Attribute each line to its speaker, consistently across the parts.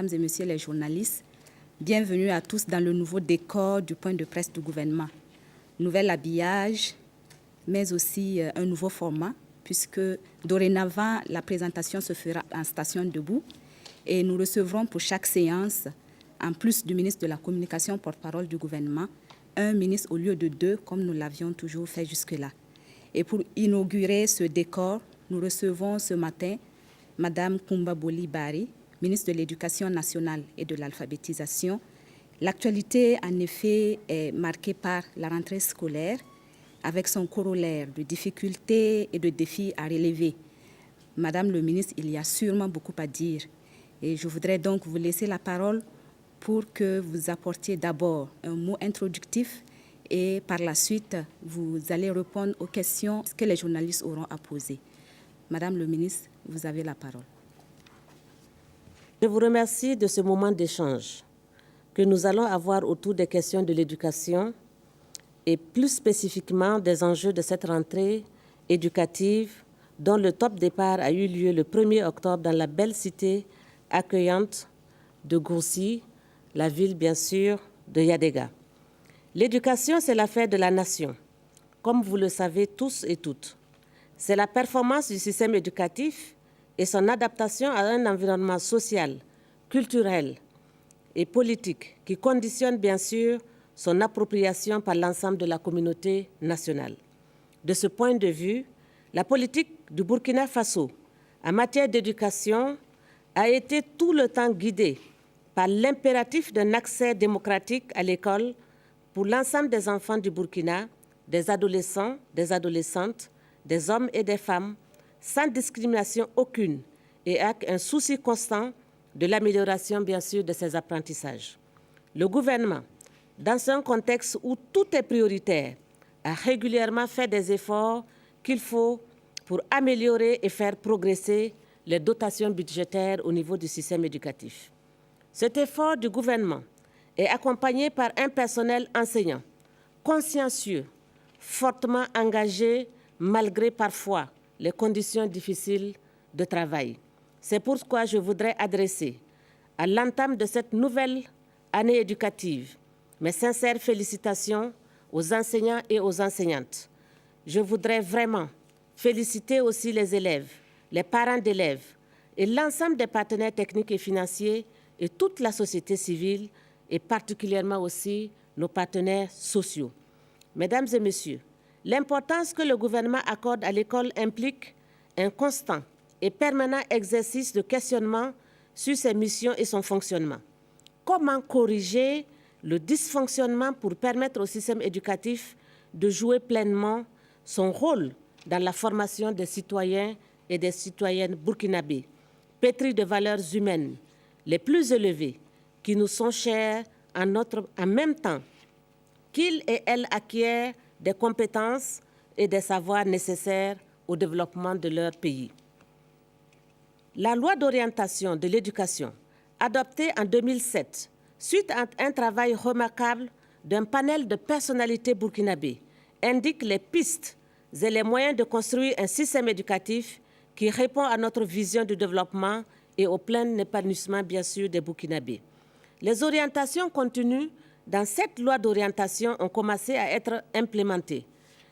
Speaker 1: mesdames et messieurs les journalistes, bienvenue à tous dans le nouveau décor du point de presse du gouvernement. Nouvel habillage, mais aussi un nouveau format, puisque dorénavant, la présentation se fera en station debout et nous recevrons pour chaque séance, en plus du ministre de la Communication, porte-parole du gouvernement, un ministre au lieu de deux, comme nous l'avions toujours fait jusque-là. Et pour inaugurer ce décor, nous recevons ce matin Madame Koumba Boli Bari, ministre de l'Éducation nationale et de l'alphabétisation. L'actualité, en effet, est marquée par la rentrée scolaire, avec son corollaire de difficultés et de défis à relever. Madame le ministre, il y a sûrement beaucoup à dire. Et je voudrais donc vous laisser la parole pour que vous apportiez d'abord un mot introductif et par la suite, vous allez répondre aux questions que les journalistes auront à poser. Madame le ministre, vous avez la parole.
Speaker 2: Je vous remercie de ce moment d'échange que nous allons avoir autour des questions de l'éducation et plus spécifiquement des enjeux de cette rentrée éducative dont le top départ a eu lieu le 1er octobre dans la belle cité accueillante de Gourcy, la ville bien sûr de Yadega. L'éducation, c'est l'affaire de la nation, comme vous le savez tous et toutes. C'est la performance du système éducatif et son adaptation à un environnement social, culturel et politique qui conditionne bien sûr son appropriation par l'ensemble de la communauté nationale. De ce point de vue, la politique du Burkina Faso en matière d'éducation a été tout le temps guidée par l'impératif d'un accès démocratique à l'école pour l'ensemble des enfants du Burkina, des adolescents, des adolescentes, des hommes et des femmes, sans discrimination aucune et avec un souci constant de l'amélioration, bien sûr, de ces apprentissages. Le gouvernement, dans un contexte où tout est prioritaire, a régulièrement fait des efforts qu'il faut pour améliorer et faire progresser les dotations budgétaires au niveau du système éducatif. Cet effort du gouvernement est accompagné par un personnel enseignant, consciencieux, fortement engagé, malgré parfois les conditions difficiles de travail. C'est pourquoi je voudrais adresser, à l'entame de cette nouvelle année éducative, mes sincères félicitations aux enseignants et aux enseignantes. Je voudrais vraiment féliciter aussi les élèves, les parents d'élèves et l'ensemble des partenaires techniques et financiers et toute la société civile et particulièrement aussi nos partenaires sociaux. Mesdames et messieurs, l'importance que le gouvernement accorde à l'école implique un constant et permanent exercice de questionnement sur ses missions et son fonctionnement. Comment corriger le dysfonctionnement pour permettre au système éducatif de jouer pleinement son rôle dans la formation des citoyens et des citoyennes burkinabés, pétris de valeurs humaines les plus élevées qui nous sont chères en même temps qu'ils et elles acquièrent des compétences et des savoirs nécessaires au développement de leur pays. La loi d'orientation de l'éducation, adoptée en 2007, suite à un travail remarquable d'un panel de personnalités burkinabées, indique les pistes et les moyens de construire un système éducatif qui répond à notre vision du développement et au plein épanouissement, bien sûr, des Burkinabés. Les orientations contenues dans cette loi d'orientation ont commencé à être implémentées.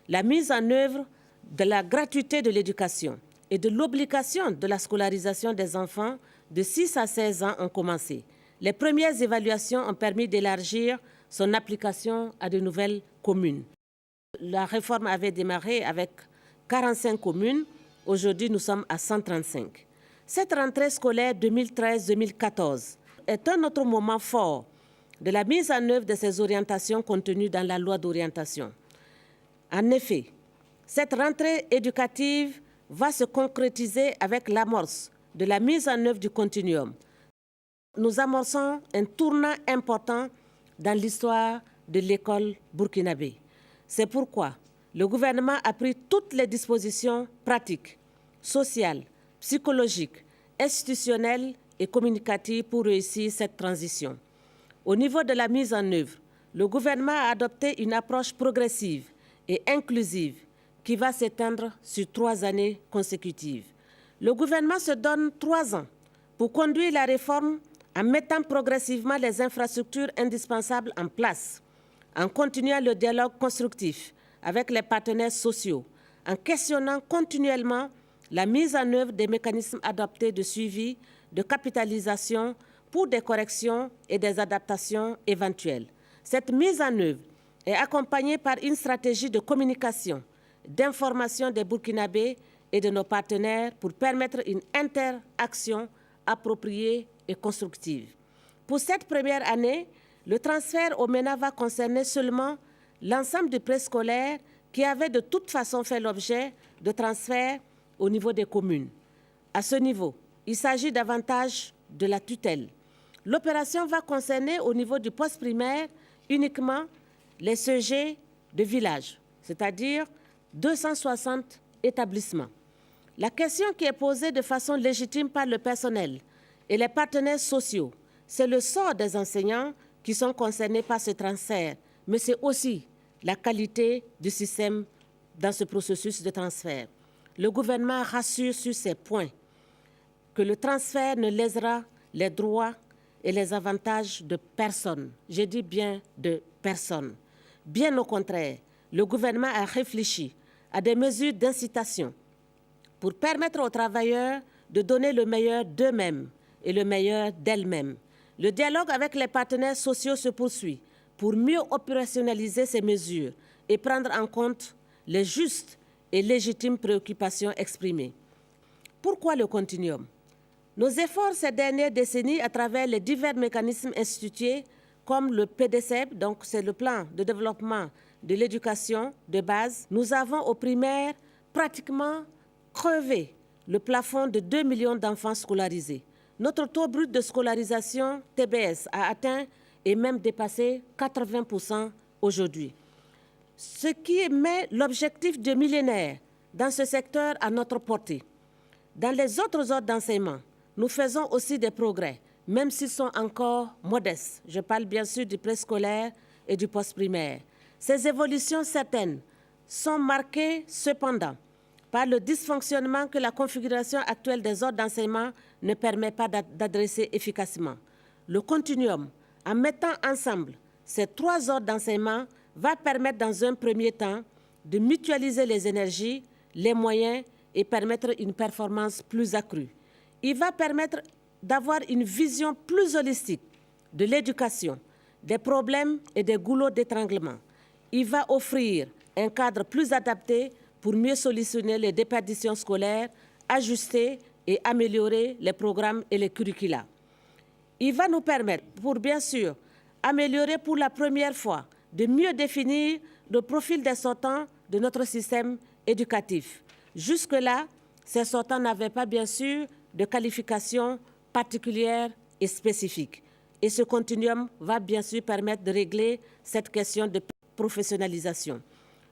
Speaker 2: La mise en œuvre de la gratuité de l'éducation et de l'obligation de la scolarisation des enfants de 6 à 16 ans ont commencé. Les premières évaluations ont permis d'élargir son application à de nouvelles communes. La réforme avait démarré avec 45 communes. Aujourd'hui, nous sommes à 135. Cette rentrée scolaire 2013-2014 est un autre moment fort de la mise en œuvre de ces orientations contenues dans la loi d'orientation. En effet, cette rentrée éducative va se concrétiser avec l'amorce de la mise en œuvre du continuum. Nous amorçons un tournant important dans l'histoire de l'école burkinabé. C'est pourquoi le gouvernement a pris toutes les dispositions pratiques, sociales, psychologiques, institutionnelles et communicatives pour réussir cette transition. Au niveau de la mise en œuvre, le gouvernement a adopté une approche progressive et inclusive qui va s'étendre sur 3 années consécutives. Le gouvernement se donne 3 ans pour conduire la réforme en mettant progressivement les infrastructures indispensables en place, en continuant le dialogue constructif avec les partenaires sociaux, en questionnant continuellement la mise en œuvre des mécanismes adaptés de suivi, de capitalisation pour des corrections et des adaptations éventuelles. Cette mise en œuvre est accompagnée par une stratégie de communication, d'information des Burkinabés et de nos partenaires pour permettre une interaction appropriée et constructive. Pour cette première année, le transfert au MENA va concerner seulement l'ensemble du préscolaire qui avait de toute façon fait l'objet de transferts au niveau des communes. À ce niveau, il s'agit davantage de la tutelle. L'opération va concerner au niveau du poste primaire uniquement les CG de village, c'est-à-dire 260 établissements. La question qui est posée de façon légitime par le personnel et les partenaires sociaux, c'est le sort des enseignants qui sont concernés par ce transfert, mais c'est aussi la qualité du système dans ce processus de transfert. Le gouvernement rassure sur ces points que le transfert ne lésera les droits et les avantages de personne. Je dis bien de personne. Bien au contraire, le gouvernement a réfléchi à des mesures d'incitation pour permettre aux travailleurs de donner le meilleur d'eux-mêmes et le meilleur d'elles-mêmes. Le dialogue avec les partenaires sociaux se poursuit pour mieux opérationnaliser ces mesures et prendre en compte les justes et légitimes préoccupations exprimées. Pourquoi le continuum? Nos efforts ces dernières décennies à travers les divers mécanismes institués comme le PDCEB, donc c'est le plan de développement de l'éducation de base, nous avons au primaire pratiquement crevé le plafond de 2 millions d'enfants scolarisés. Notre taux brut de scolarisation TBS a atteint et même dépassé 80% aujourd'hui. Ce qui met l'objectif de millénaire dans ce secteur à notre portée. Dans les autres ordres d'enseignement, nous faisons aussi des progrès, même s'ils sont encore modestes. Je parle bien sûr du préscolaire et du post-primaire. Ces évolutions certaines sont marquées cependant par le dysfonctionnement que la configuration actuelle des ordres d'enseignement ne permet pas d'adresser efficacement. Le continuum, en mettant ensemble ces 3 ordres d'enseignement, va permettre dans un premier temps de mutualiser les énergies, les moyens et permettre une performance plus accrue. Il va permettre d'avoir une vision plus holistique de l'éducation, des problèmes et des goulots d'étranglement. Il va offrir un cadre plus adapté pour mieux solutionner les déperditions scolaires, ajuster et améliorer les programmes et les curricula. Il va nous permettre, pour bien sûr, améliorer pour la première fois, de mieux définir le profil des sortants de notre système éducatif. Jusque-là, ces sortants n'avaient pas, bien sûr, de qualifications particulières et spécifiques. Et ce continuum va bien sûr permettre de régler cette question de professionnalisation.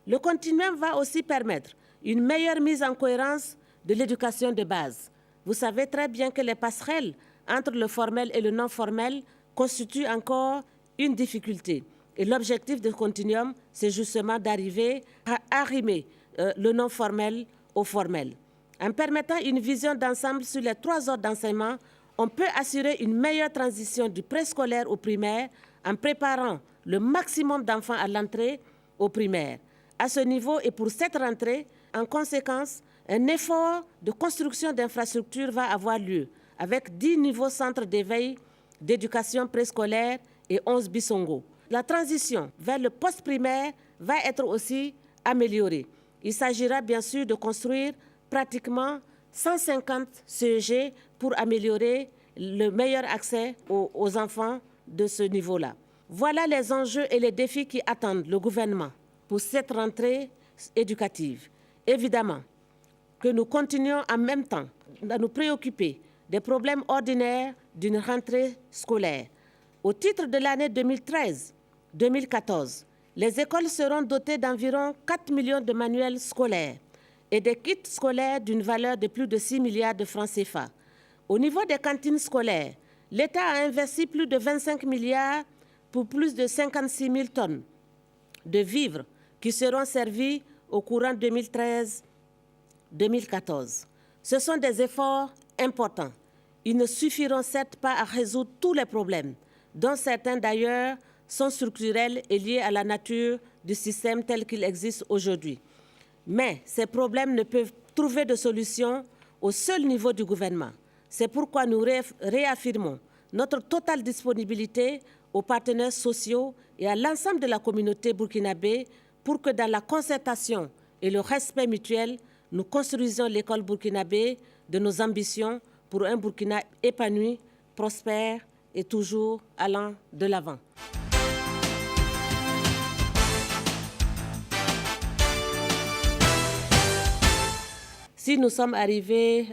Speaker 2: Le continuum va aussi permettre une meilleure mise en cohérence de l'éducation de base. Vous savez très bien que les passerelles entre le formel et le non formel constituent encore une difficulté. Et l'objectif du continuum, c'est justement d'arriver à arrimer le non formel au formel. En permettant une vision d'ensemble sur les 3 ordres d'enseignement, on peut assurer une meilleure transition du préscolaire au primaire en préparant le maximum d'enfants à l'entrée au primaire. À ce niveau et pour cette rentrée, en conséquence, un effort de construction d'infrastructures va avoir lieu avec 10 nouveaux centres d'éveil d'éducation préscolaire et 11 bisongos. La transition vers le post-primaire va être aussi améliorée. Il s'agira bien sûr de construire pratiquement 150 CEG pour améliorer le meilleur accès aux enfants de ce niveau-là. Voilà les enjeux et les défis qui attendent le gouvernement pour cette rentrée éducative. Évidemment que nous continuons en même temps à nous préoccuper des problèmes ordinaires d'une rentrée scolaire. Au titre de l'année 2013-2014, les écoles seront dotées d'environ 4 millions de manuels scolaires et des kits scolaires d'une valeur de plus de 6 milliards de francs CFA. Au niveau des cantines scolaires, l'État a investi plus de 25 milliards pour plus de 56 000 tonnes de vivres qui seront servis au courant 2013-2014. Ce sont des efforts importants ils ne suffiront certes pas à résoudre tous les problèmes, dont certains d'ailleurs sont structurels et liés à la nature du système tel qu'il existe aujourd'hui. Mais ces problèmes ne peuvent trouver de solution au seul niveau du gouvernement. C'est pourquoi nous réaffirmons notre totale disponibilité aux partenaires sociaux et à l'ensemble de la communauté burkinabé pour que dans la concertation et le respect mutuel, nous construisions l'école burkinabé de nos ambitions pour un Burkina épanoui, prospère et toujours allant de l'avant. Si nous sommes arrivés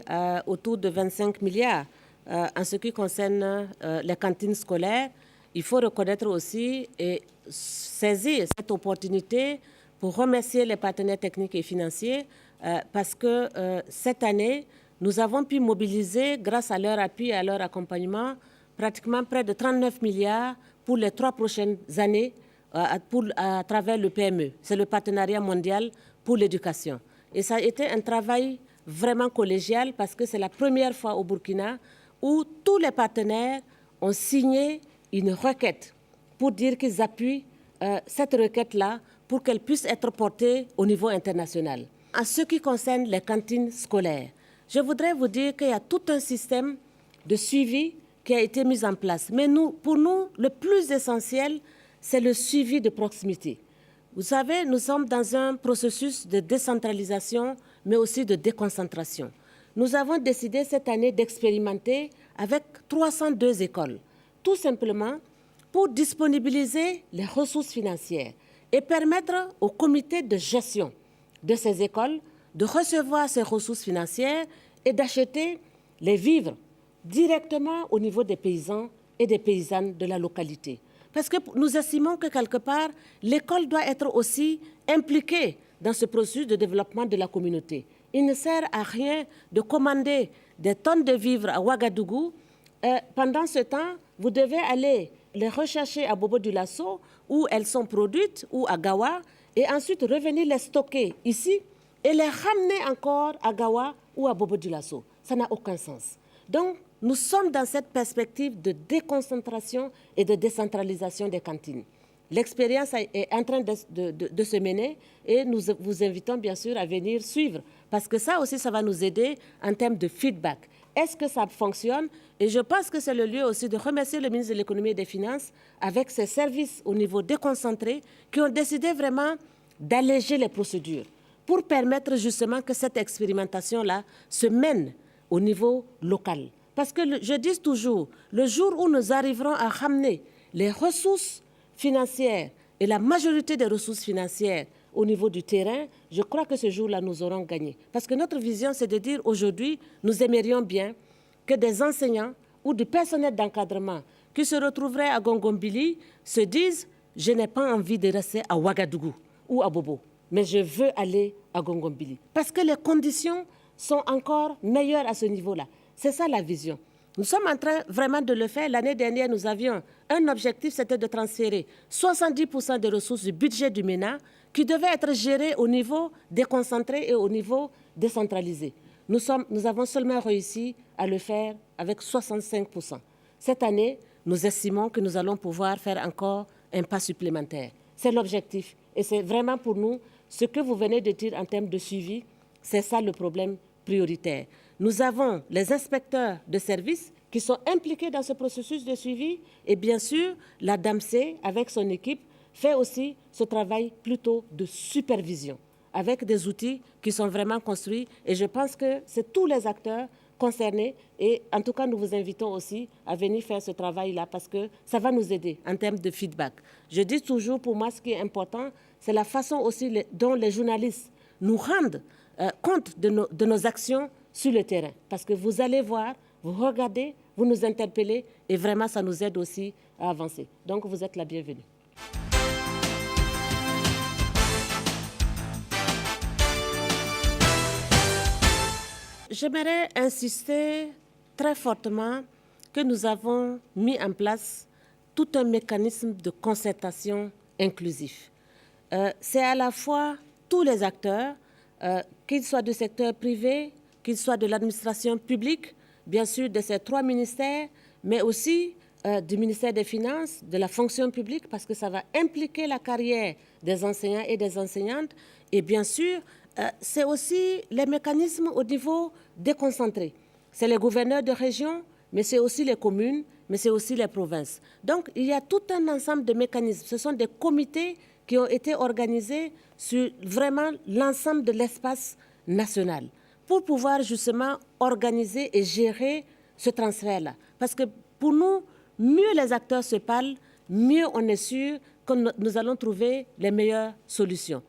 Speaker 2: autour de 25 milliards en ce qui concerne les cantines scolaires, il faut reconnaître aussi et saisir cette opportunité pour remercier les partenaires techniques et financiers parce que cette année, nous avons pu mobiliser, grâce à leur appui et à leur accompagnement, pratiquement près de 39 milliards pour les 3 prochaines années à travers le PME. C'est le partenariat mondial pour l'éducation. Et ça a été un travail vraiment collégial parce que c'est la première fois au Burkina où tous les partenaires ont signé une requête pour dire qu'ils appuient cette requête-là pour qu'elle puisse être portée au niveau international. En ce qui concerne les cantines scolaires, je voudrais vous dire qu'il y a tout un système de suivi qui a été mis en place. Mais pour nous, le plus essentiel, c'est le suivi de proximité. Vous savez, nous sommes dans un processus de décentralisation, mais aussi de déconcentration. Nous avons décidé cette année d'expérimenter avec 302 écoles, tout simplement pour disponibiliser les ressources financières et permettre au comité de gestion de ces écoles de recevoir ces ressources financières et d'acheter les vivres directement au niveau des paysans et des paysannes de la localité. Parce que nous estimons que quelque part, l'école doit être aussi impliquée dans ce processus de développement de la communauté. Il ne sert à rien de commander des tonnes de vivres à Ouagadougou. Pendant ce temps, vous devez aller les rechercher à Bobo-Dioulasso, où elles sont produites, ou à Gawa, et ensuite revenir les stocker ici et les ramener encore à Gawa ou à Bobo-Dioulasso. Ça n'a aucun sens. Donc, nous sommes dans cette perspective de déconcentration et de décentralisation des cantines. L'expérience est en train de se mener et nous vous invitons bien sûr à venir suivre parce que ça aussi, ça va nous aider en termes de feedback. Est-ce que ça fonctionne? Et je pense que c'est le lieu aussi de remercier le ministre de l'Économie et des Finances avec ses services au niveau déconcentré qui ont décidé vraiment d'alléger les procédures pour permettre justement que cette expérimentation-là se mène au niveau local. Parce que je dis toujours, le jour où nous arriverons à ramener les ressources financières et la majorité des ressources financières au niveau du terrain, je crois que ce jour-là, nous aurons gagné. Parce que notre vision, c'est de dire aujourd'hui, nous aimerions bien que des enseignants ou du personnel d'encadrement qui se retrouveraient à Gongombili se disent « je n'ai pas envie de rester à Ouagadougou ou à Bobo, mais je veux aller à Gongombili ». Parce que les conditions sont encore meilleures à ce niveau-là. C'est ça la vision. Nous sommes en train vraiment de le faire. L'année dernière, nous avions un objectif, c'était de transférer 70% des ressources du budget du MENA qui devaient être gérées au niveau déconcentré et au niveau décentralisé. Nous avons seulement réussi à le faire avec 65%. Cette année, nous estimons que nous allons pouvoir faire encore un pas supplémentaire. C'est l'objectif. Et c'est vraiment pour nous, ce que vous venez de dire en termes de suivi, c'est ça le problème prioritaire. Nous avons les inspecteurs de services qui sont impliqués dans ce processus de suivi et bien sûr, la DAMC, avec son équipe, fait aussi ce travail plutôt de supervision avec des outils qui sont vraiment construits et je pense que c'est tous les acteurs concernés et en tout cas, nous vous invitons aussi à venir faire ce travail-là parce que ça va nous aider en termes de feedback. Je dis toujours, pour moi, ce qui est important, c'est la façon aussi dont les journalistes nous rendent compte de nos actions sur le terrain. Parce que vous allez voir, vous regardez, vous nous interpellez et vraiment ça nous aide aussi à avancer. Donc vous êtes la bienvenue. J'aimerais insister très fortement que nous avons mis en place tout un mécanisme de concertation inclusif. C'est à la fois tous les acteurs, qu'ils soient du secteur privé, qu'ils soient de l'administration publique, bien sûr, de ces 3 ministères, mais aussi du ministère des Finances, de la fonction publique, parce que ça va impliquer la carrière des enseignants et des enseignantes. Et bien sûr, c'est aussi les mécanismes au niveau déconcentré. C'est les gouverneurs de région, mais c'est aussi les communes, mais c'est aussi les provinces. Donc, il y a tout un ensemble de mécanismes. Ce sont des comités qui ont été organisés sur vraiment l'ensemble de l'espace national pour pouvoir justement organiser et gérer ce transfert-là. Parce que pour nous, mieux les acteurs se parlent, mieux on est sûr que nous allons trouver les meilleures solutions.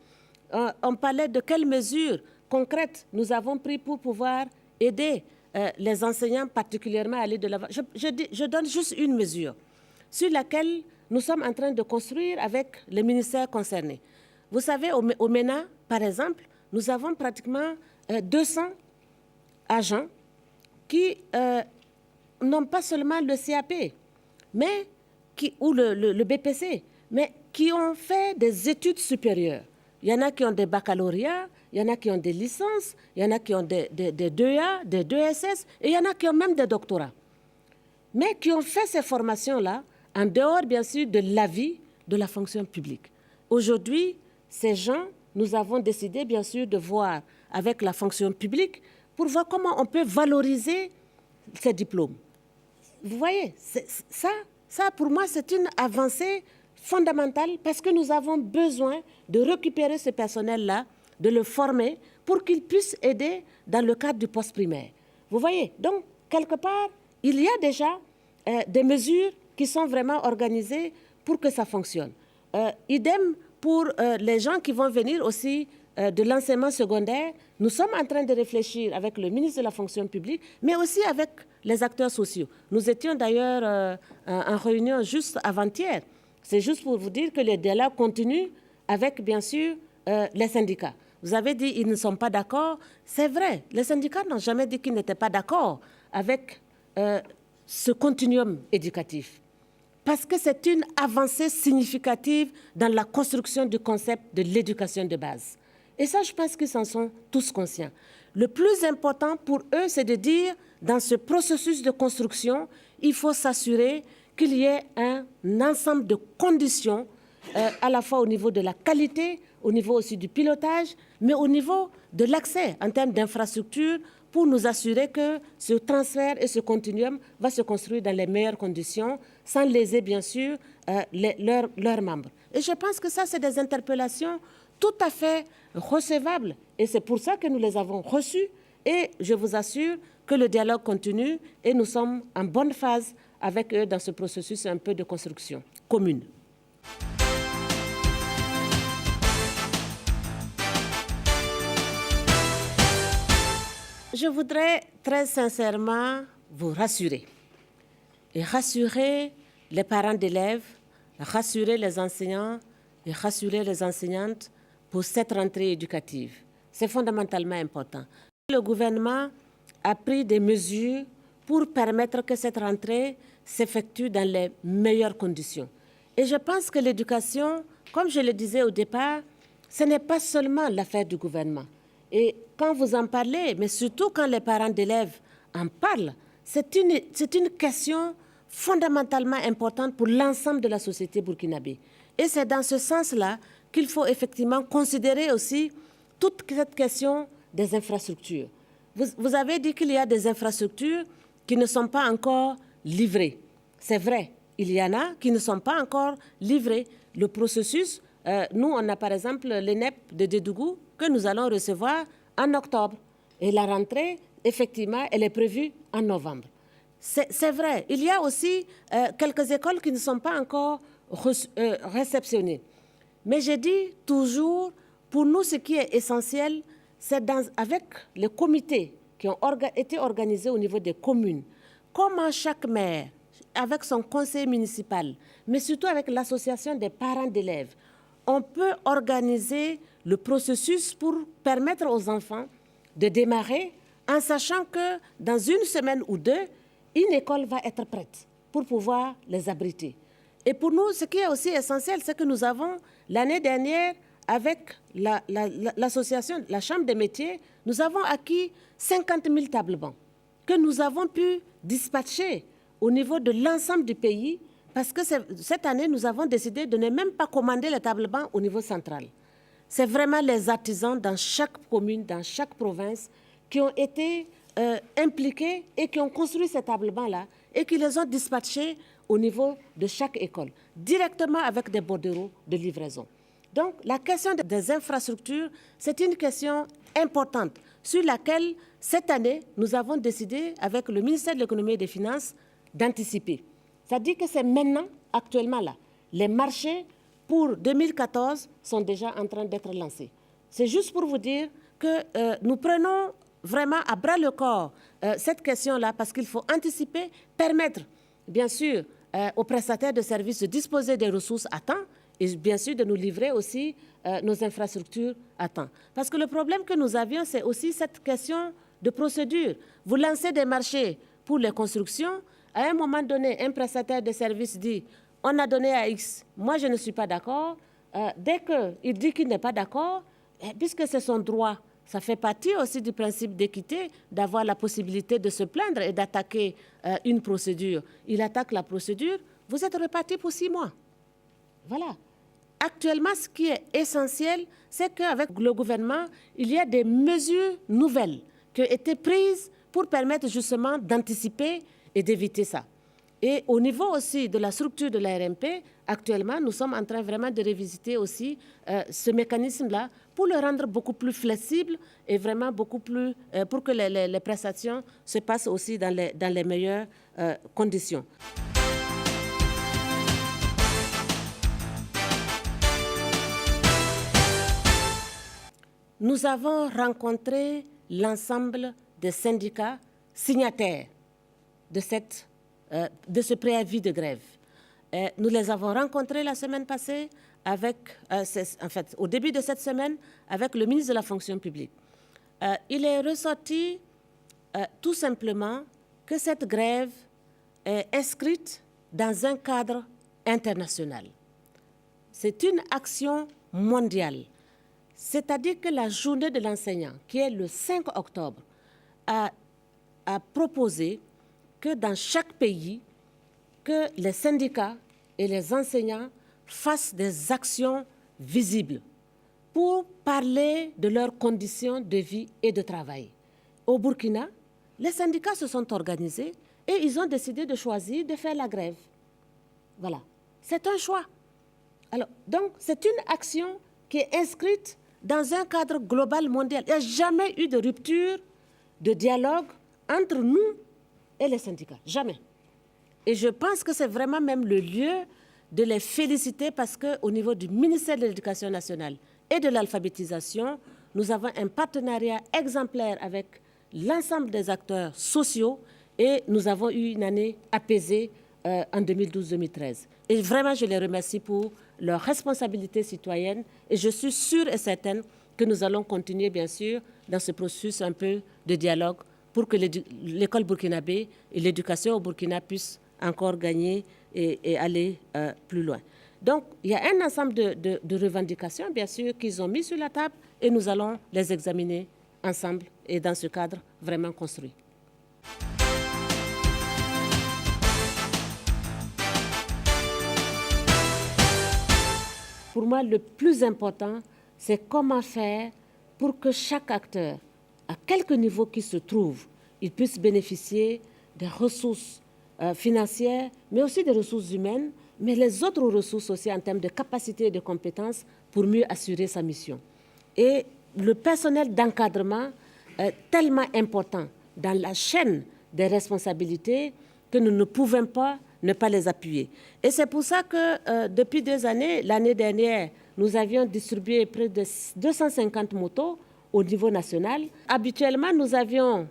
Speaker 2: On parlait de quelles mesures concrètes nous avons prises pour pouvoir aider les enseignants particulièrement à aller de l'avant. Je donne juste une mesure sur laquelle nous sommes en train de construire avec les ministères concernés. Vous savez, au MENA, par exemple, nous avons pratiquement 200 agents qui n'ont pas seulement le CAP ou le BPC, mais qui ont fait des études supérieures. Il y en a qui ont des baccalauréats, il y en a qui ont des licences, il y en a qui ont des 2A, des 2SS, et il y en a qui ont même des doctorats. Mais qui ont fait ces formations-là en dehors, bien sûr, de l'avis de la fonction publique. Aujourd'hui, ces gens, nous avons décidé, bien sûr, de voir avec la fonction publique pour voir comment on peut valoriser ces diplômes. Vous voyez, ça pour moi, c'est une avancée fondamentale parce que nous avons besoin de récupérer ce personnel-là, de le former pour qu'il puisse aider dans le cadre du post-primaire. Vous voyez, donc, quelque part, il y a déjà des mesures qui sont vraiment organisées pour que ça fonctionne. Idem pour les gens qui vont venir aussi de l'enseignement secondaire. Nous sommes en train de réfléchir avec le ministre de la fonction publique, mais aussi avec les acteurs sociaux. Nous étions d'ailleurs en réunion juste avant-hier. C'est juste pour vous dire que les dialogues continuent avec, bien sûr, les syndicats. Vous avez dit qu'ils ne sont pas d'accord. C'est vrai, les syndicats n'ont jamais dit qu'ils n'étaient pas d'accord avec ce continuum éducatif. Parce que c'est une avancée significative dans la construction du concept de l'éducation de base. Et ça, je pense qu'ils en sont tous conscients. Le plus important pour eux, c'est de dire, dans ce processus de construction, il faut s'assurer qu'il y ait un ensemble de conditions, à la fois au niveau de la qualité, au niveau aussi du pilotage, mais au niveau de l'accès en termes d'infrastructures, pour nous assurer que ce transfert et ce continuum va se construire dans les meilleures conditions, sans léser, bien sûr, leurs membres. Et je pense que ça, c'est des interpellations tout à fait recevables. Et c'est pour ça que nous les avons reçues. Et je vous assure que le dialogue continue et nous sommes en bonne phase avec eux dans ce processus un peu de construction commune. Je voudrais très sincèrement vous rassurer et rassurer les parents d'élèves, rassurer les enseignants et rassurer les enseignantes pour cette rentrée éducative. C'est fondamentalement important. Le gouvernement a pris des mesures pour permettre que cette rentrée s'effectue dans les meilleures conditions. Et je pense que l'éducation, comme je le disais au départ, ce n'est pas seulement l'affaire du gouvernement. Et quand vous en parlez, mais surtout quand les parents d'élèves en parlent, c'est une question fondamentalement importante pour l'ensemble de la société burkinabé. Et c'est dans ce sens-là qu'il faut effectivement considérer aussi toute cette question des infrastructures. Vous avez dit qu'il y a des infrastructures qui ne sont pas encore livrées. C'est vrai, il y en a qui ne sont pas encore livrées. Le processus, nous, on a par exemple l'ENEP de Dédougou que nous allons recevoir en octobre. Et la rentrée, effectivement, elle est prévue en novembre. C'est vrai, il y a aussi quelques écoles qui ne sont pas encore réceptionnées. Mais je dis toujours, pour nous, ce qui est essentiel, c'est avec les comités qui ont été organisés au niveau des communes, comment chaque maire, avec son conseil municipal, mais surtout avec l'association des parents d'élèves, on peut organiser le processus pour permettre aux enfants de démarrer en sachant que dans une semaine ou deux, une école va être prête pour pouvoir les abriter. Et pour nous, ce qui est aussi essentiel, c'est que nous avons, l'année dernière, avec l'association, la Chambre des métiers, nous avons acquis 50 000 tables bancs. que nous avons pu dispatcher au niveau de l'ensemble du pays, parce que cette année, nous avons décidé de ne même pas commander les tables-bancs au niveau central. C'est vraiment les artisans dans chaque commune, dans chaque province, qui ont été impliqués et qui ont construit ces tables-bancs-là et qui les ont dispatchés au niveau de chaque école, directement avec des bordereaux de livraison. Donc, la question des infrastructures, c'est une question importante sur laquelle, cette année, nous avons décidé, avec le ministère de l'Économie et des Finances, d'anticiper. C'est-à-dire que c'est maintenant, actuellement là, les marchés pour 2014 sont déjà en train d'être lancés. C'est juste pour vous dire que nous prenons vraiment à bras le corps cette question-là parce qu'il faut anticiper, permettre, bien sûr, aux prestataires de services de disposer des ressources à temps et bien sûr de nous livrer aussi nos infrastructures à temps. Parce que le problème que nous avions, c'est aussi cette question de procédure. Vous lancez des marchés pour les constructions, à un moment donné, un prestataire de services dit « on a donné à X, moi je ne suis pas d'accord ». Dès qu'il dit qu'il n'est pas d'accord, puisque c'est son droit, ça fait partie aussi du principe d'équité, d'avoir la possibilité de se plaindre et d'attaquer une procédure. Il attaque la procédure, vous êtes reparti pour 6 mois. Voilà. Actuellement, ce qui est essentiel, c'est qu'avec le gouvernement, il y a des mesures nouvelles qui ont été prises pour permettre justement d'anticiper et d'éviter ça. Et au niveau aussi de la structure de la RMP, actuellement, nous sommes en train vraiment de revisiter aussi ce mécanisme-là pour le rendre beaucoup plus flexible et vraiment beaucoup plus, pour que les prestations se passent aussi dans les meilleures conditions. Nous avons rencontré l'ensemble des syndicats signataires de ce préavis de grève. Nous les avons rencontrés la semaine passée, au début de cette semaine, avec le ministre de la Fonction publique. Il est ressorti tout simplement que cette grève est inscrite dans un cadre international. C'est une action mondiale. C'est-à-dire que la journée de l'enseignant, qui est le 5 octobre, a proposé que dans chaque pays, que les syndicats et les enseignants fassent des actions visibles pour parler de leurs conditions de vie et de travail. Au Burkina, les syndicats se sont organisés et ils ont décidé de choisir de faire la grève. Voilà, c'est un choix. Alors, donc, c'est une action qui est inscrite dans un cadre global mondial. Il n'y a jamais eu de rupture de dialogue entre nous et les syndicats. Jamais. Et je pense que c'est vraiment même le lieu de les féliciter parce qu'au niveau du ministère de l'Éducation nationale et de l'alphabétisation, nous avons un partenariat exemplaire avec l'ensemble des acteurs sociaux et nous avons eu une année apaisée en 2012-2013. Et vraiment, je les remercie pour leur responsabilité citoyenne et je suis sûre et certaine que nous allons continuer, bien sûr, dans ce processus un peu de dialogue pour que l'école burkinabé et l'éducation au Burkina puissent encore gagner et aller plus loin. Donc, il y a un ensemble de revendications, bien sûr, qu'ils ont mis sur la table et nous allons les examiner ensemble et dans ce cadre vraiment construit. Pour moi, le plus important, c'est comment faire pour que chaque acteur, à quelque niveau qu'il se trouve, il puisse bénéficier des ressources financières, mais aussi des ressources humaines, mais les autres ressources aussi en termes de capacité et de compétences pour mieux assurer sa mission. Et le personnel d'encadrement est tellement important dans la chaîne des responsabilités que nous ne pouvons pas ne pas les appuyer. Et c'est pour ça que depuis 2 années, l'année dernière, nous avions distribué près de 250 motos au niveau national. Habituellement, nous avions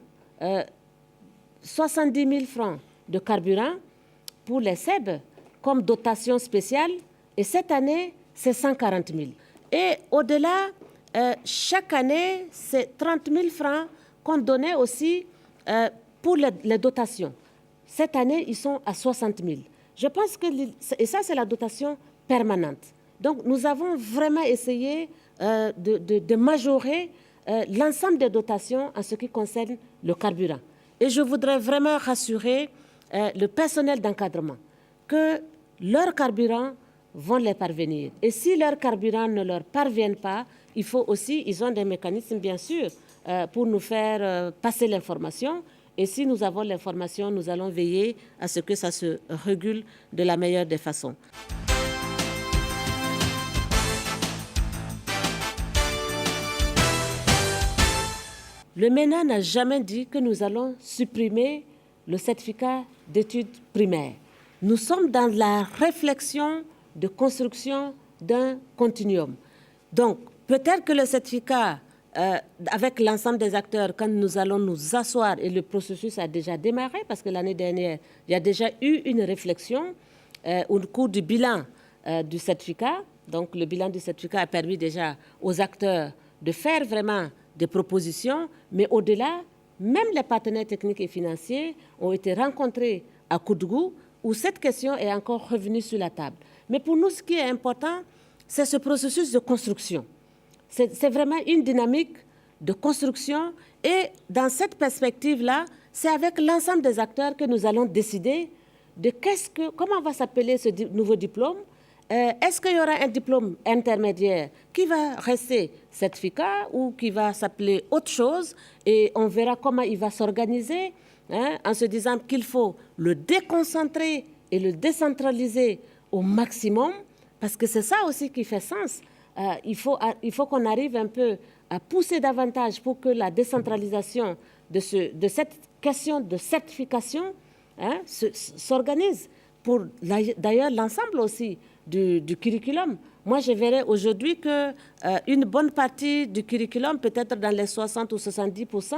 Speaker 2: 70 000 francs de carburant pour les SEB comme dotation spéciale. Et cette année, c'est 140 000. Et au-delà, chaque année, c'est 30 000 francs qu'on donnait aussi pour les dotations. Cette année, ils sont à 60 000. Je pense que, et ça, c'est la dotation permanente. Donc, nous avons vraiment essayé de majorer l'ensemble des dotations en ce qui concerne le carburant. Et je voudrais vraiment rassurer le personnel d'encadrement que leurs carburants vont les parvenir. Et si leurs carburants ne leur parviennent pas, ils ont des mécanismes, bien sûr, pour nous faire passer l'information. Et si nous avons l'information, nous allons veiller à ce que ça se régule de la meilleure des façons. Le MENA n'a jamais dit que nous allons supprimer le certificat d'études primaires. Nous sommes dans la réflexion de construction d'un continuum. Donc, peut-être que le certificat, avec l'ensemble des acteurs, quand nous allons nous asseoir, et le processus a déjà démarré, parce que l'année dernière, il y a déjà eu une réflexion au cours du bilan du certificat. Donc, le bilan du certificat a permis déjà aux acteurs de faire vraiment des propositions, mais au-delà, même les partenaires techniques et financiers ont été rencontrés à Koudougou, où cette question est encore revenue sur la table. Mais pour nous, ce qui est important, c'est ce processus de construction. C'est vraiment une dynamique de construction, et dans cette perspective-là, c'est avec l'ensemble des acteurs que nous allons décider de comment va s'appeler ce nouveau diplôme. Est-ce qu'il y aura un diplôme intermédiaire qui va rester certificat ou qui va s'appeler autre chose, et on verra comment il va s'organiser, en se disant qu'il faut le déconcentrer et le décentraliser au maximum, parce que c'est ça aussi qui fait sens. Il faut qu'on arrive un peu à pousser davantage pour que la décentralisation de cette question de certification s'organise pour d'ailleurs l'ensemble aussi du curriculum. Moi, je verrais aujourd'hui qu'une bonne partie du curriculum, peut-être dans les 60 ou 70%,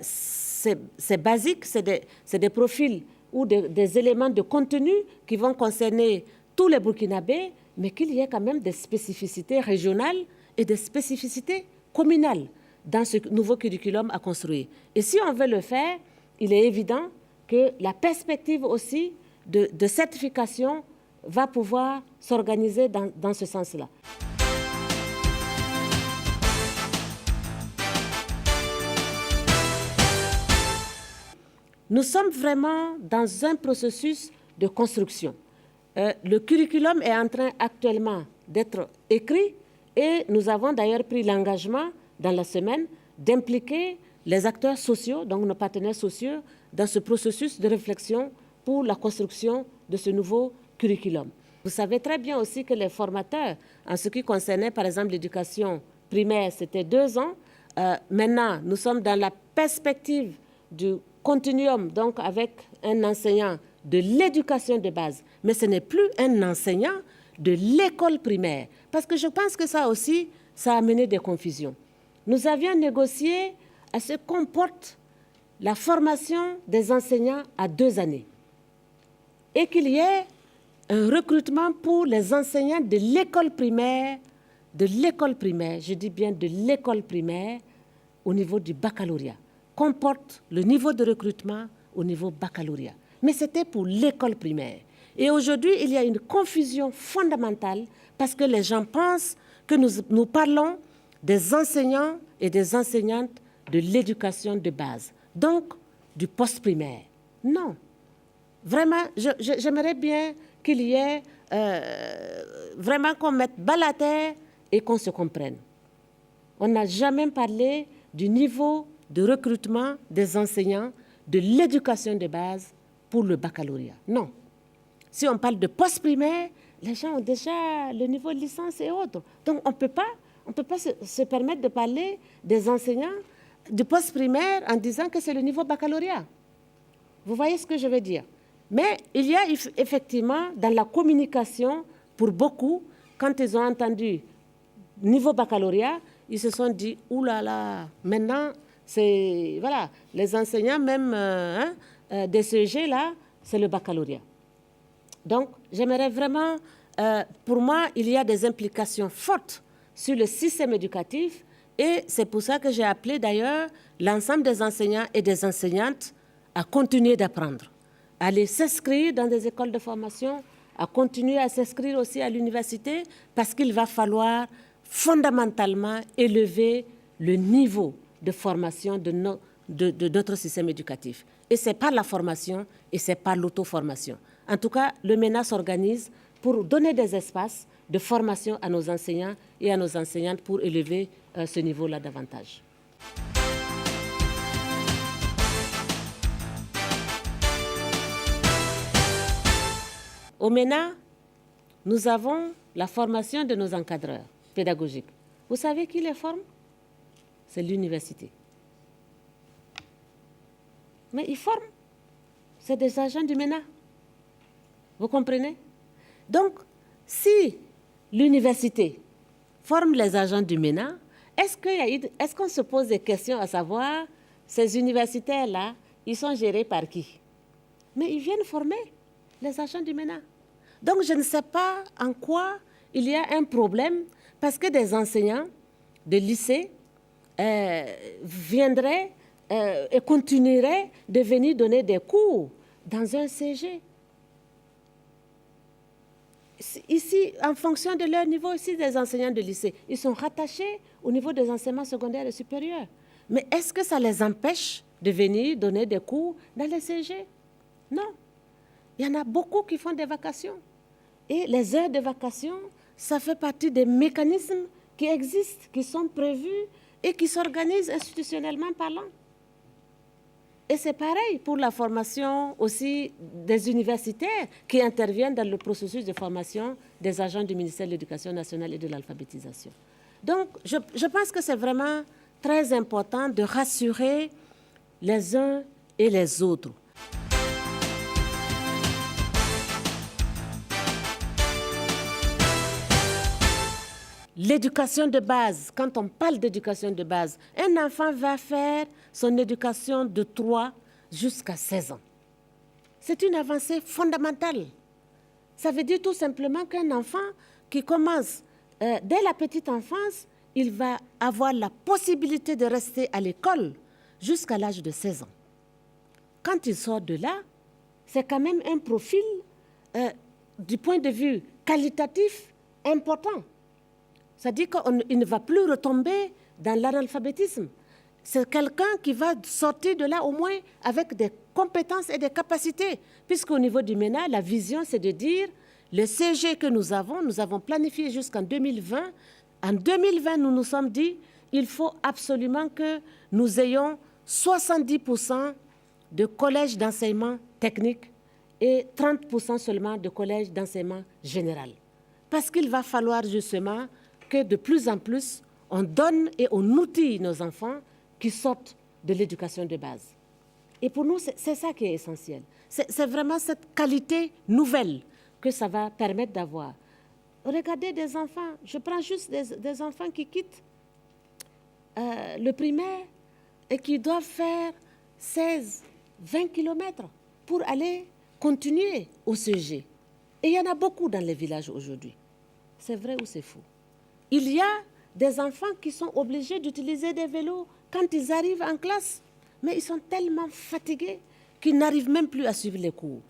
Speaker 2: c'est basique, c'est des profils ou des éléments de contenu qui vont concerner tous les Burkinabés, mais qu'il y ait quand même des spécificités régionales et des spécificités communales dans ce nouveau curriculum à construire. Et si on veut le faire, il est évident que la perspective aussi de certification va pouvoir s'organiser dans ce sens-là. Nous sommes vraiment dans un processus de construction. Le curriculum est en train actuellement d'être écrit, et nous avons d'ailleurs pris l'engagement dans la semaine d'impliquer les acteurs sociaux, donc nos partenaires sociaux, dans ce processus de réflexion pour la construction de ce nouveau curriculum. Vous savez très bien aussi que les formateurs, en ce qui concernait par exemple l'éducation primaire, c'était 2 ans. Maintenant, nous sommes dans la perspective du continuum, donc avec un enseignant de l'éducation de base. Mais ce n'est plus un enseignant de l'école primaire. Parce que je pense que ça aussi, ça a amené des confusions. Nous avions négocié à ce qu'on porte la formation des enseignants à 2 années. Et qu'il y ait un recrutement pour les enseignants de l'école primaire, je dis bien de l'école primaire, au niveau du baccalauréat. Qu'on porte le niveau de recrutement au niveau baccalauréat. Mais c'était pour l'école primaire. Et aujourd'hui, il y a une confusion fondamentale parce que les gens pensent que nous parlons des enseignants et des enseignantes de l'éducation de base, donc du post-primaire. Non. Vraiment, j'aimerais bien qu'il y ait vraiment qu'on mette balle à terre et qu'on se comprenne. On n'a jamais parlé du niveau de recrutement des enseignants de l'éducation de base pour le baccalauréat. Non. Si on parle de post-primaire, les gens ont déjà le niveau de licence et autres. Donc, on ne peut pas se permettre de parler des enseignants du post-primaire en disant que c'est le niveau baccalauréat. Vous voyez ce que je veux dire? Mais il y a effectivement dans la communication, pour beaucoup, quand ils ont entendu niveau baccalauréat, ils se sont dit « Ouh là là, maintenant, c'est voilà, les enseignants même des CEG là, c'est le baccalauréat. » Donc, j'aimerais vraiment, pour moi, il y a des implications fortes sur le système éducatif, et c'est pour ça que j'ai appelé d'ailleurs l'ensemble des enseignants et des enseignantes à continuer d'apprendre, à aller s'inscrire dans des écoles de formation, à continuer à s'inscrire aussi à l'université, parce qu'il va falloir fondamentalement élever le niveau de formation de nos de notre système éducatif. Et ce n'est pas la formation et ce n'est pas l'auto-formation. En tout cas, le MENA s'organise pour donner des espaces de formation à nos enseignants et à nos enseignantes pour élever ce niveau-là davantage. Au MENA, nous avons la formation de nos encadreurs pédagogiques. Vous savez qui les forme? C'est l'université. Mais ils forment. C'est des agents du MENA. Vous comprenez? Donc, si l'université forme les agents du MENA, est-ce qu'on se pose des questions à savoir, ces universitaires-là, ils sont gérés par qui? Mais ils viennent former les agents du MENA. Donc, je ne sais pas en quoi il y a un problème, parce que des enseignants de lycée viendraient et continueraient de venir donner des cours dans un CG. Ici, en fonction de leur niveau, ici, des enseignants de lycée, ils sont rattachés au niveau des enseignements secondaires et supérieurs. Mais est-ce que ça les empêche de venir donner des cours dans les CG? Non. Il y en a beaucoup qui font des vacations. Et les heures de vacations, ça fait partie des mécanismes qui existent, qui sont prévus et qui s'organisent institutionnellement parlant. Et c'est pareil pour la formation aussi des universitaires qui interviennent dans le processus de formation des agents du ministère de l'Éducation nationale et de l'alphabétisation. Donc, je pense que c'est vraiment très important de rassurer les uns et les autres. L'éducation de base, quand on parle d'éducation de base, un enfant va faire son éducation de 3 jusqu'à 16 ans. C'est une avancée fondamentale. Ça veut dire tout simplement qu'un enfant qui commence dès la petite enfance, il va avoir la possibilité de rester à l'école jusqu'à l'âge de 16 ans. Quand il sort de là, c'est quand même un profil, du point de vue qualitatif, important. C'est-à-dire qu'il ne va plus retomber dans l'analphabétisme. C'est quelqu'un qui va sortir de là au moins avec des compétences et des capacités. Puisqu'au niveau du MENA, la vision, c'est de dire, le CG que nous avons planifié jusqu'en 2020. En 2020, nous nous sommes dit, il faut absolument que nous ayons 70% de collèges d'enseignement technique et 30% seulement de collèges d'enseignement général. Parce qu'il va falloir justement que de plus en plus, on donne et on outille nos enfants qui sortent de l'éducation de base. Et pour nous, c'est ça qui est essentiel. C'est vraiment cette qualité nouvelle que ça va permettre d'avoir. Regardez des enfants, je prends juste des enfants qui quittent le primaire et qui doivent faire 16, 20 kilomètres pour aller continuer au CG. Et il y en a beaucoup dans les villages aujourd'hui. C'est vrai ou c'est faux? Il y a des enfants qui sont obligés d'utiliser des vélos quand ils arrivent en classe. Mais ils sont tellement fatigués qu'ils n'arrivent même plus à suivre les cours.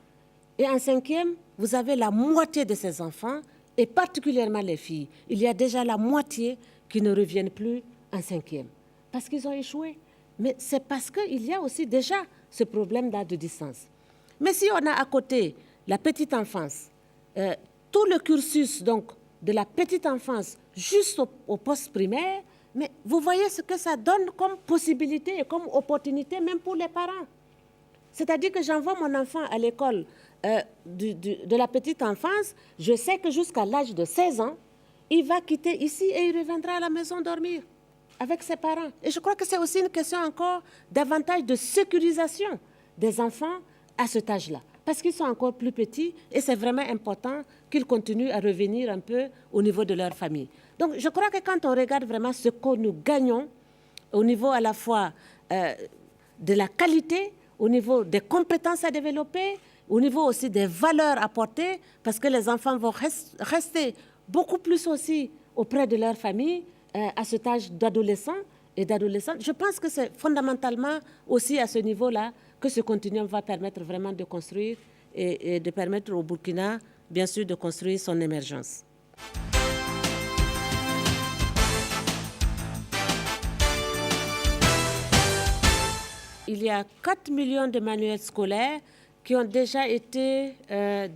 Speaker 2: Et en 5e, vous avez la moitié de ces enfants, et particulièrement les filles. Il y a déjà la moitié qui ne reviennent plus en 5e, parce qu'ils ont échoué. Mais c'est parce qu'il y a aussi déjà ce problème-là de distance. Mais si on a à côté la petite enfance, tout le cursus donc, de la petite enfance jusqu'au post-primaire, mais vous voyez ce que ça donne comme possibilité et comme opportunité même pour les parents. C'est-à-dire que j'envoie mon enfant à l'école de la petite enfance, je sais que jusqu'à l'âge de 16 ans, il va quitter ici et il reviendra à la maison dormir avec ses parents. Et je crois que c'est aussi une question encore davantage de sécurisation des enfants à cet âge-là. Parce qu'ils sont encore plus petits et c'est vraiment important qu'ils continuent à revenir un peu au niveau de leur famille. Donc je crois que quand on regarde vraiment ce que nous gagnons au niveau à la fois de la qualité, au niveau des compétences à développer, au niveau aussi des valeurs apportées, parce que les enfants vont rester beaucoup plus aussi auprès de leur famille à cet âge d'adolescent et d'adolescente. Je pense que c'est fondamentalement aussi à ce niveau-là que ce continuum va permettre vraiment de construire et de permettre au Burkina, bien sûr, de construire son émergence. il y a 4 millions de manuels scolaires qui ont déjà été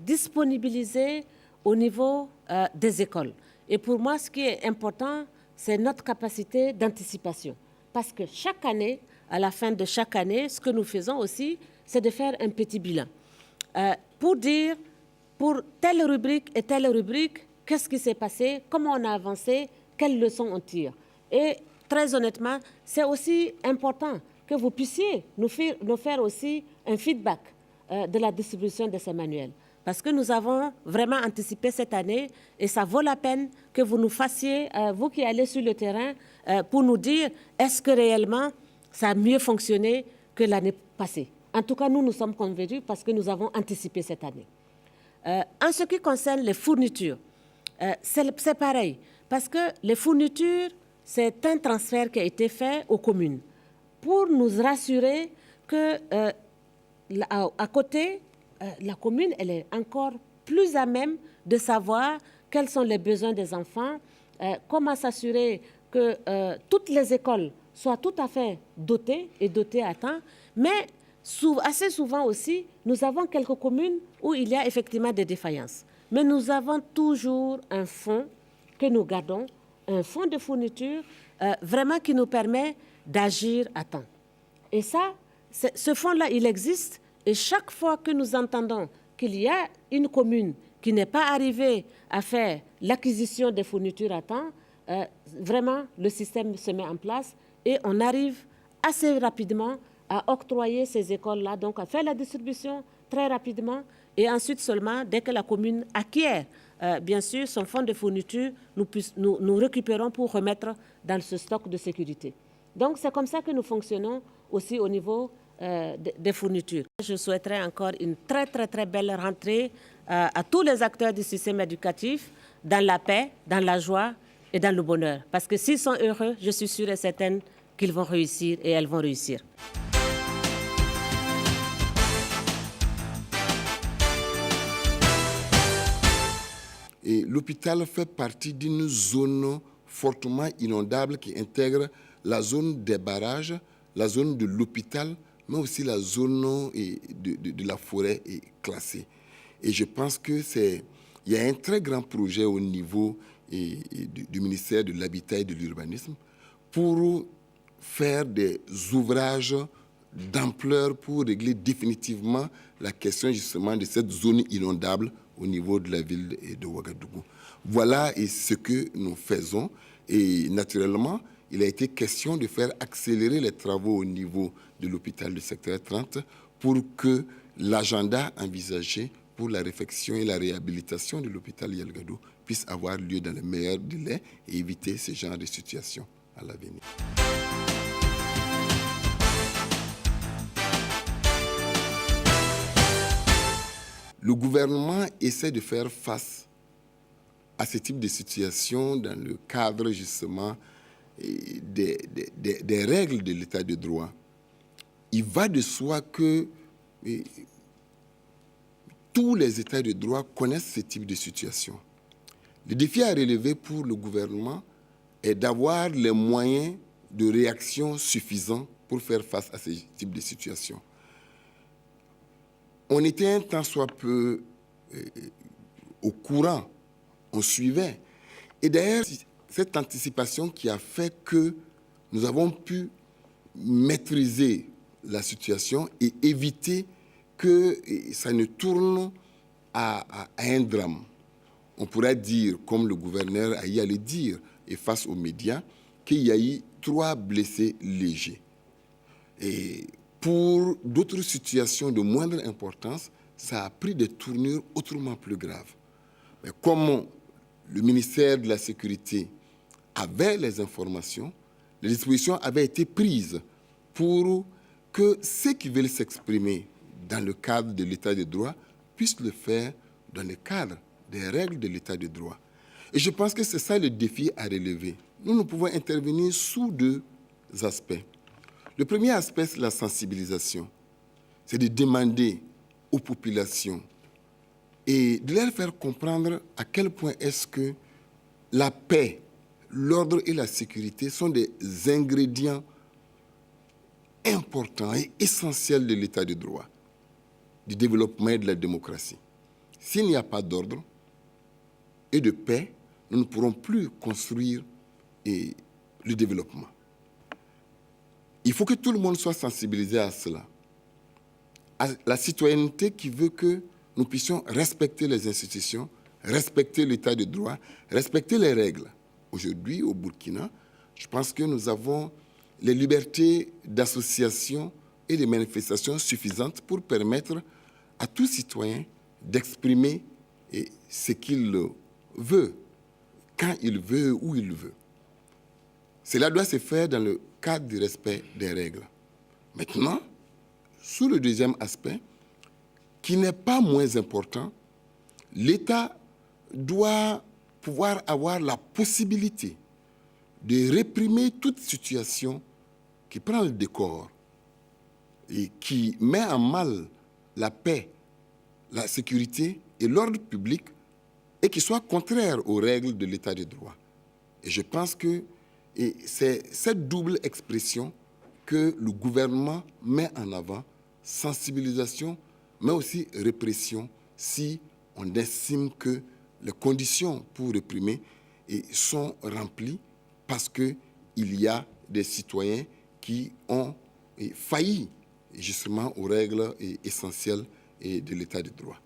Speaker 2: disponibilisés au niveau des écoles. Et pour moi, ce qui est important, c'est notre capacité d'anticipation. Parce que chaque année, à la fin de chaque année, ce que nous faisons aussi, c'est de faire un petit bilan. Pour dire, pour telle rubrique et telle rubrique, qu'est-ce qui s'est passé, comment on a avancé, quelles leçons on tire. Et très honnêtement, c'est aussi important que vous puissiez nous faire aussi un feedback de la distribution de ces manuels. Parce que nous avons vraiment anticipé cette année et ça vaut la peine que vous nous fassiez, vous qui allez sur le terrain, pour nous dire est-ce que réellement ça a mieux fonctionné que l'année passée. En tout cas, nous sommes convaincus parce que nous avons anticipé cette année. En ce qui concerne les fournitures, c'est pareil. Parce que les fournitures, c'est un transfert qui a été fait aux communes pour nous rassurer que à côté, la commune, elle est encore plus à même de savoir quels sont les besoins des enfants, comment s'assurer que toutes les écoles soient tout à fait dotées et dotées à temps. Mais assez souvent aussi, nous avons quelques communes où il y a effectivement des défaillances. Mais nous avons toujours un fonds que nous gardons, un fonds de fourniture vraiment qui nous permet d'agir à temps. Et ça, ce fonds-là, il existe. Et chaque fois que nous entendons qu'il y a une commune qui n'est pas arrivée à faire l'acquisition des fournitures à temps, vraiment, le système se met en place et on arrive assez rapidement à octroyer ces écoles-là, donc à faire la distribution très rapidement. Et ensuite seulement, dès que la commune acquiert, bien sûr, son fonds de fourniture, nous récupérons pour remettre dans ce stock de sécurité. Donc, c'est comme ça que nous fonctionnons aussi au niveau des fournitures. Je souhaiterais encore une très, très, très belle rentrée à tous les acteurs du système éducatif, dans la paix, dans la joie et dans le bonheur. Parce que s'ils sont heureux, je suis sûre et certaine qu'ils vont réussir et elles vont réussir.
Speaker 3: Et l'hôpital fait partie d'une zone fortement inondable qui intègre la zone des barrages, la zone de l'hôpital, mais aussi la zone de la forêt classée. Et je pense qu'il y a un très grand projet au niveau du ministère de l'Habitat et de l'Urbanisme pour faire des ouvrages d'ampleur pour régler définitivement la question justement de cette zone inondable au niveau de la ville de Ouagadougou. Voilà ce que nous faisons et naturellement, il a été question de faire accélérer les travaux au niveau de l'hôpital du secteur 30 pour que l'agenda envisagé pour la réfection et la réhabilitation de l'hôpital Yelgadou puisse avoir lieu dans les meilleurs délais et éviter ce genre de situation à l'avenir. Le gouvernement essaie de faire face à ce type de situation dans le cadre justement des règles de l'état de droit. Il va de soi que tous les états de droit connaissent ce type de situation. Le défi à relever pour le gouvernement est d'avoir les moyens de réaction suffisants pour faire face à ce type de situation. On était un tant soit peu au courant, on suivait. Et d'ailleurs, cette anticipation qui a fait que nous avons pu maîtriser la situation et éviter que ça ne tourne à un drame. On pourrait dire, comme le gouverneur a eu à le dire, et face aux médias, qu'il y a eu 3 blessés légers. Et pour d'autres situations de moindre importance, ça a pris des tournures autrement plus graves. Mais comme le ministère de la Sécurité avait les informations, les dispositions avaient été prises pour que ceux qui veulent s'exprimer dans le cadre de l'état de droit puissent le faire dans le cadre des règles de l'état de droit. Et je pense que c'est ça le défi à relever. Nous pouvons intervenir sous 2 aspects. Le premier aspect, c'est la sensibilisation. C'est de demander aux populations et de leur faire comprendre à quel point est-ce que la paix, l'ordre et la sécurité sont des ingrédients important et essentiel de l'état de droit, du développement et de la démocratie. S'il n'y a pas d'ordre et de paix, nous ne pourrons plus construire le développement. Il faut que tout le monde soit sensibilisé à cela, à la citoyenneté qui veut que nous puissions respecter les institutions, respecter l'état de droit, respecter les règles. Aujourd'hui, au Burkina, je pense que nous avons les libertés d'association et de manifestation suffisantes pour permettre à tout citoyen d'exprimer ce qu'il veut, quand il veut, où il veut. Cela doit se faire dans le cadre du respect des règles. Maintenant, sous le deuxième aspect, qui n'est pas moins important, l'État doit pouvoir avoir la possibilité de réprimer toute situation qui prend le décor et qui met en mal la paix, la sécurité et l'ordre public et qui soit contraire aux règles de l'état de droit. Et je pense que c'est cette double expression que le gouvernement met en avant, sensibilisation, mais aussi répression, si on estime que les conditions pour réprimer sont remplies parce qu'il y a des citoyens qui ont failli justement aux règles essentielles de l'état de droit.